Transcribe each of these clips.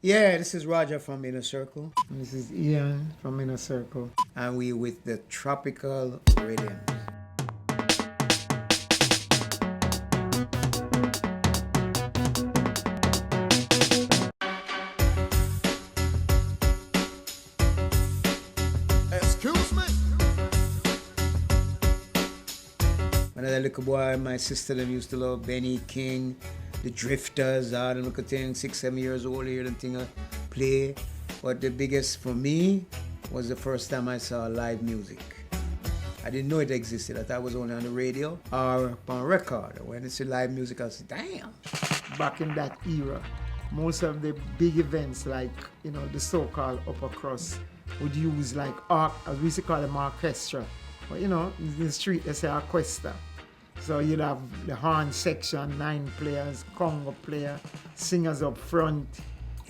Yeah, this is Roger from Inner Circle, This is Ian from Inner Circle. and we with the Tropical Riddimz. Excuse me. When I was a little boy, my sister them used to love Benny King, the Drifters, all them little things, 6, 7 years old, hear them thing play. But the biggest for me was the first time I saw live music. I didn't know it existed. I thought it was only on the radio or on record. When I see live music, I said, damn. Back in that era, most of the big events like, the so-called upper crust would use like, as we used to call them, orchestra. But in the street they say orchestra. So you'd have the horn section, 9 players, conga player, singers up front.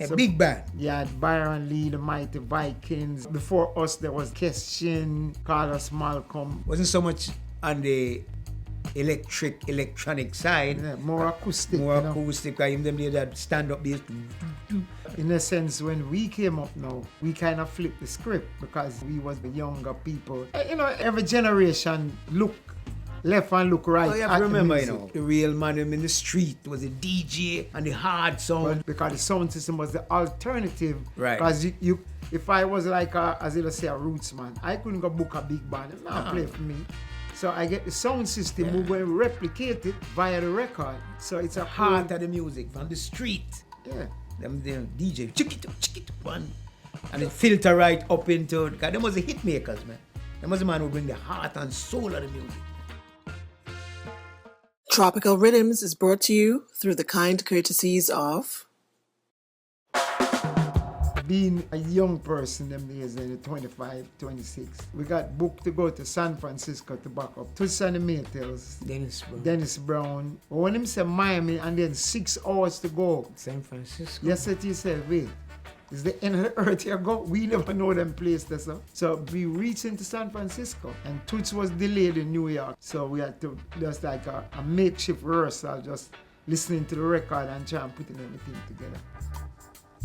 A big band. Yeah, Byron Lee, the Mighty Vikings. Before us, there was Keshin, Carlos Malcolm. Wasn't so much on the electronic side. Yeah, more acoustic. More acoustic, because even them they that stand-up bass. In a sense, when we came up now, we kind of flipped the script because we was the younger people. Every generation look left and look right. Oh, you have at to remember, the music. the real man in the street was the DJ and the hard sound. But because the sound system was the alternative. Right. Because you, if I was like as you say, a roots man, I couldn't go book a big band and not play for me. So I get the sound system, we will replicate it via the record. So it's a Heart of the music from the street. Yeah. Them DJ, chick it up, one. And it filter right up into it. Because them was the hit makers, man. Them was the man who bring the heart and soul of the music. Tropical Riddimz is brought to you through the kind courtesies of Being a young person them days, 25, 26, we got booked to go to San Francisco to back up Toots and the Maytals, Dennis Brown. But when him say Miami and then 6 hours to go, San Francisco. you said to yourself, wait, is the end of the earth here go? We never know them places. So we reached into San Francisco and Toots was delayed in New York. So we had to just like a makeshift rehearsal, just listening to the record and trying putting everything together.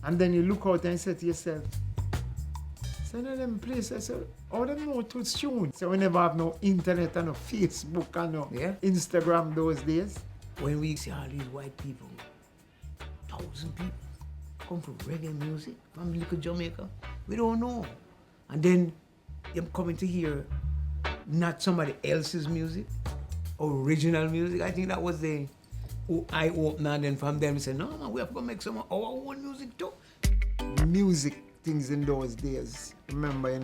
And then you look out and say to yourself, so in them places, how them know Toots tune? So we never have no internet and no Facebook and no Instagram those days. When we see all these white people, 1,000 people, come from reggae music from little Jamaica, we don't know. And then them coming to hear not somebody else's music, original music. I think that was the eye-opener. And then from them, we said, no, man, we have to make some of our own music too. Music things in those days, remember, you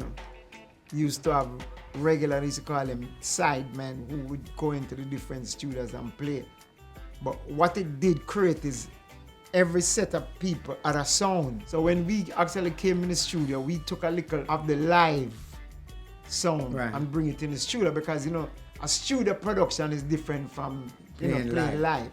used to have regular, used to call them sidemen who would go into the different studios and play. But what it did create is every set of people had a sound. So when we actually came in the studio, we took a little of the live sound and bring it in the studio because, a studio production is different from, playing live.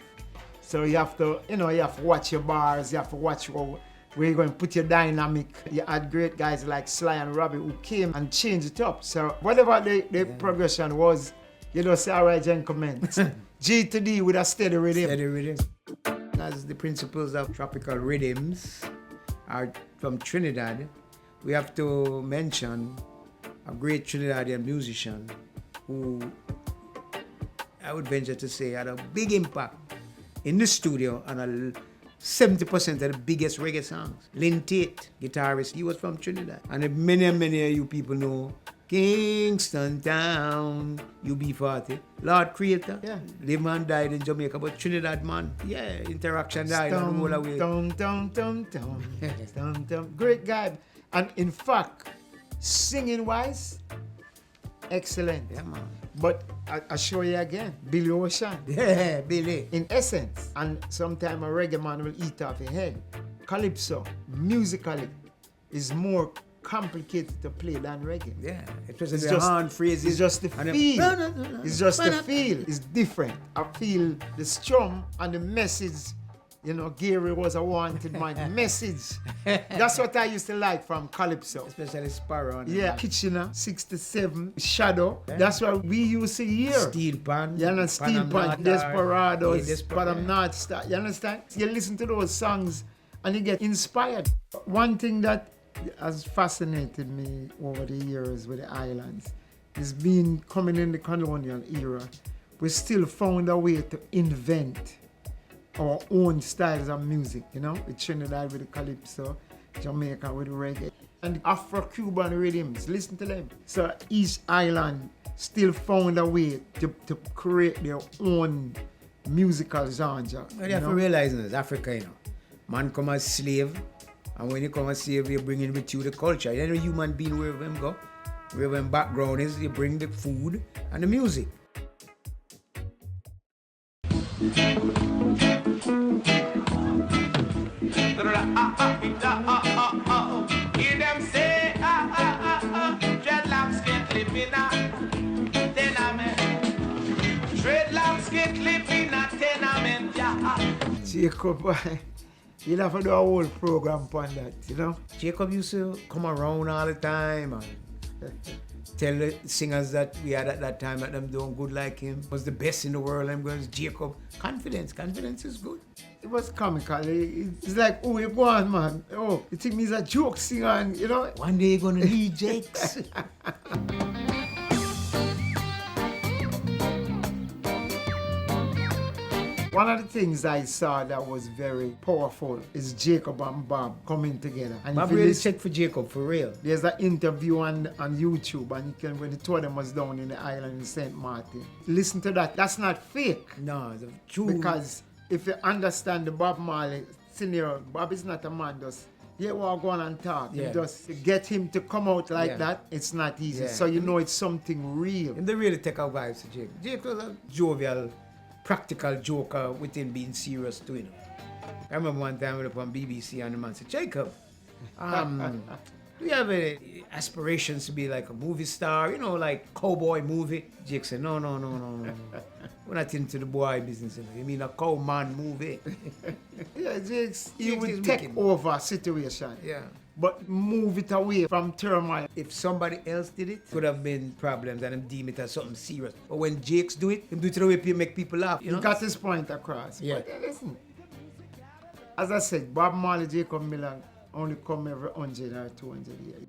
So you have to, you have to watch your bars, you have to watch where you're going to put your dynamic. You had great guys like Sly and Robbie who came and changed it up. So whatever the progression was, say, all right, gentlemen, G to D with a steady rhythm. Steady rhythm. As the principles of Tropical Riddimz are from Trinidad, we have to mention a great Trinidadian musician who I would venture to say had a big impact in the studio on 70% of the biggest reggae songs. Lynn Tate, guitarist, he was from Trinidad. And many of you people know Kingston Town, UB40, Lord Creator. Yeah. The man died in Jamaica, but Trinidad man, Interaction died and roll away. Great guy. And in fact, singing wise, excellent. Yeah, man. But I show you again, Billy Ocean. Yeah, Billy. In essence, and sometimes a reggae man will eat off your head. Calypso, musically, is more complicated to play than reggae. Yeah, especially the hand phrases. It's just the feel. No. It's just the feel. It's different. I feel the strum and the message. Gary was a wanted man. Message. That's what I used to like from Calypso. Especially Sparrow. Yeah, Kitchener, 67, Shadow. Yeah. That's what we used to hear. Steel Pan. You understand? Steel Pan, Desperados, Desperado. North Star. You understand? You listen to those songs and you get inspired. One thing that has fascinated me over the years with the islands is being coming in the colonial era, we still found a way to invent our own styles of music, you know, with Trinidad with the calypso, Jamaica with the reggae, and Afro-Cuban rhythms. Listen to them. So each island still found a way to create their own musical genre. But you have to realize this, Africa, you know, man come as slave, and when you come as slave, you bring in with you the culture. You're a human being wherever them go, wherever them background is, you bring the food and the music. Hear them say, dreadlocks get clip in a tenement. Dreadlocks get clip in a tenement, yeah. Jacob, you'll have to do a whole program on that, you know? Jacob used to come around all the time and tell the singers that we had at that time that them doing good like him was the best in the world. I'm going, Jacob, confidence is good. It was comical. It's like, oh, you go on, man. Oh, you think me's a joke singer, and, you know? One day you're gonna need Jakes. One of the things I saw that was very powerful is Jacob and Bob coming together. And Bob if you really listen, check for Jacob, for real. there's an interview on YouTube, and you can, when the two of them was down in the island in St. Martin. Listen to that. That's not fake. No, it's true. Because if you understand the Bob Marley scenario, Bob is not a man just, yeah, we'll go on and talk. Yeah. Just to get him to come out like Yeah. that, it's not easy. Yeah. So you know it's something real. And they really take our vibes to Jacob. Jacob was a jovial, practical joker within being serious too, you know. I remember one time we were up on BBC and the man said, Jacob, do you have any aspirations to be like a movie star, you know, like cowboy movie? Jake said, no. We're not into the boy business, you know. You mean a cowman movie? Yeah, Jakes, he Jakes would is take wicked. over a situation. Yeah. But move it away from turmoil. If somebody else did it, could have been problems and them deem it as something serious. But when Jakes do it, him do it the way people make people laugh, you know? He got his point across. Yeah. But listen, as I said, Bob Marley, Jacob Miller only come every 100 or 200 years.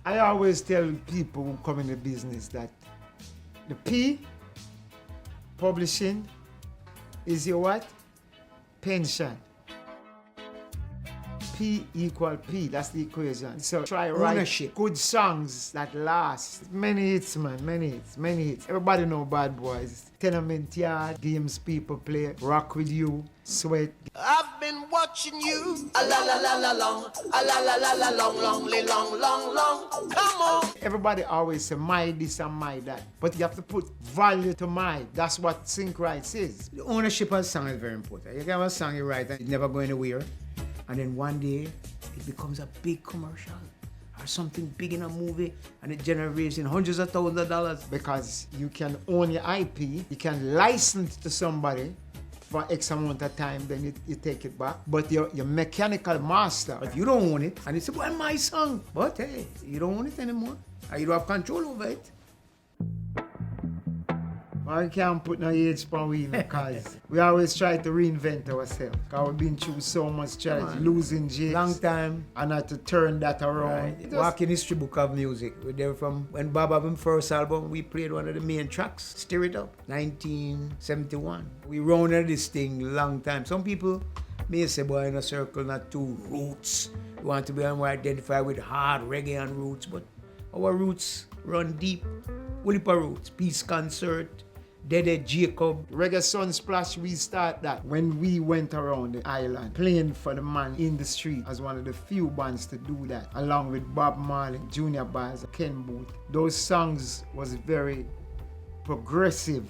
I always tell people who come in the business that the P, publishing, is your what? Pension. P equal P, that's the equation. So try write Ownership. good songs that last. Many hits, man, many hits. Everybody know Bad Boys. Tenement Yard, games people play, Rock With You, Sweat. I've been watching you. A la la la la long. A la la la la long. Come on. Everybody always say my this and my that, but you have to put value to my. That's what sync rights is. The ownership of a song is very important. You can have a song you write and it's never going anywhere, and then one day it becomes a big commercial or something big in a movie, and it generates in hundreds of thousands of dollars. Because you can own your IP, you can license to somebody for X amount of time, then you take it back. But your mechanical master, But you don't own it, and it's well, my song. But hey, you don't own it anymore, and you don't have control over it. I can't put no age on we because we always try to reinvent ourselves. Because we've been through so much challenge, losing Jakes, Long time. and had to turn that around. Right. Walking history book of music. We're there from when Bob had his first album, we played one of the main tracks, Stir It Up, 1971. We rounded this thing long time. Some people may say, boy, in a circle, not too roots. We want to be more identified with hard reggae and roots, but our roots run deep. Woolipa roots, Peace Concert, Dede Jacob. Reggae Sunsplash, we start that when we went around the island playing for the man in the street as one of the few bands to do that, along with Bob Marley, Junior Bass, Ken Booth. Those songs was very progressive.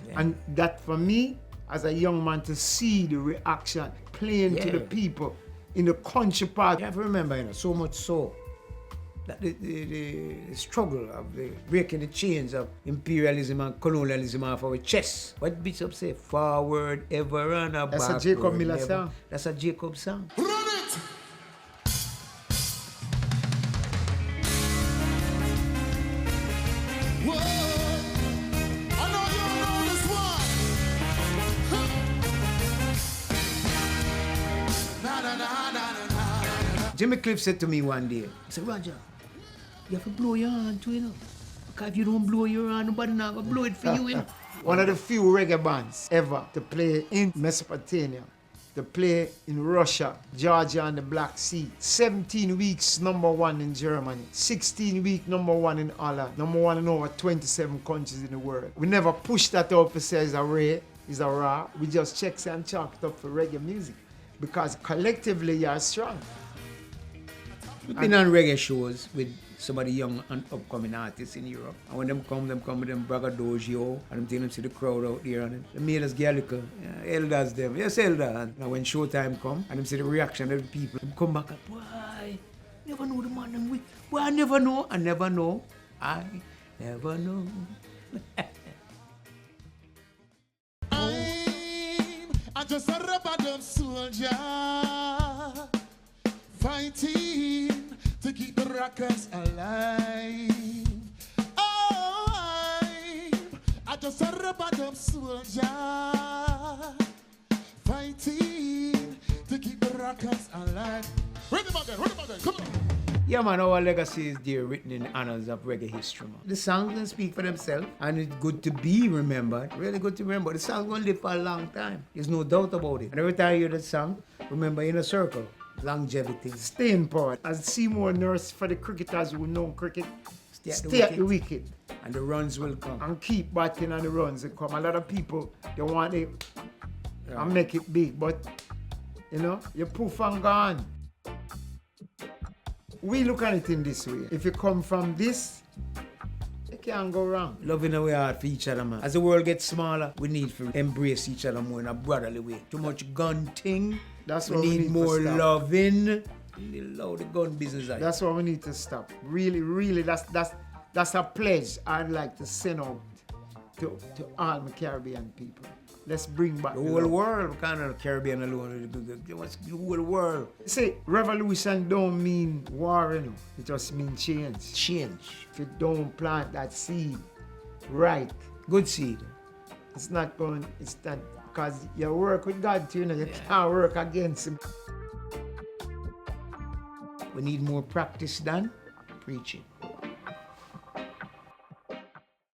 Yeah. And that for me, as a young man, to see the reaction playing to the Yeah. people in the country part. You have to remember, so much so, that the struggle of the breaking the chains of imperialism and colonialism off our chests. What Bishop say? Forward ever and a That's a backward Jacob Miller never. song. That's a Jacob song. Run it. Jimmy Cliff said to me one day, he said, Roger, you have to blow your hand too, you know. Because if you don't blow your hand, nobody not gonna blow it for you, you know. One of the few reggae bands ever to play in Mesopotamia, to play in Russia, Georgia and the Black Sea. 17 weeks #1 in Germany, 16 weeks #1 in Holland, #1 in over 27 countries in the world. We never push that out to say it's a rare, it's a raw. We just check and chalk it up for reggae music because collectively you are strong. We've been on reggae shows with some of the young and upcoming artists in Europe. And when them come with them braggadocio, and them take them see the crowd out there, and they made us get little, elders them, yes elder. And when showtime come, and them see the reaction of the people, them come back and, boy, never know the man them with. Boy, I never know, I never know. I'm just a rubber-dub soldier, fighting to keep the rockers alive. Oh, I'm just a rubber-dub soldier, fighting to keep the rockers alive. Rhythm again, come on. Yeah man, our legacy is there written in the annals of reggae history, man. The songs can speak for themselves, and it's good to be remembered, really good to remember. The song's gonna live for a long time. There's no doubt about it. And every time you hear that song, remember in a circle, longevity. Staying power. As Seymour Nurse for the cricketers who know cricket, stay at the wicket. And the runs will come. And keep batting and the runs will come. A lot of people, they want it and make it big, but you know, you poof and gone. We look at it in this way. If you come from this, you can't go wrong. Loving our heart for each other, man. As the world gets smaller, we need to embrace each other more in a brotherly way. Too much gun thing. That's we what need more to stop. loving. We love the gun business. That's what we need to stop. Really, that's a pledge I'd like to send out to all the Caribbean people. Let's bring back the whole world. We can't have the Caribbean alone. What's the whole world? See, revolution don't mean war, you know. It just means change. Change. If you don't plant that seed right, good seed, it's not because you work with God too, you know, you can't work against him. We need more practice than preaching.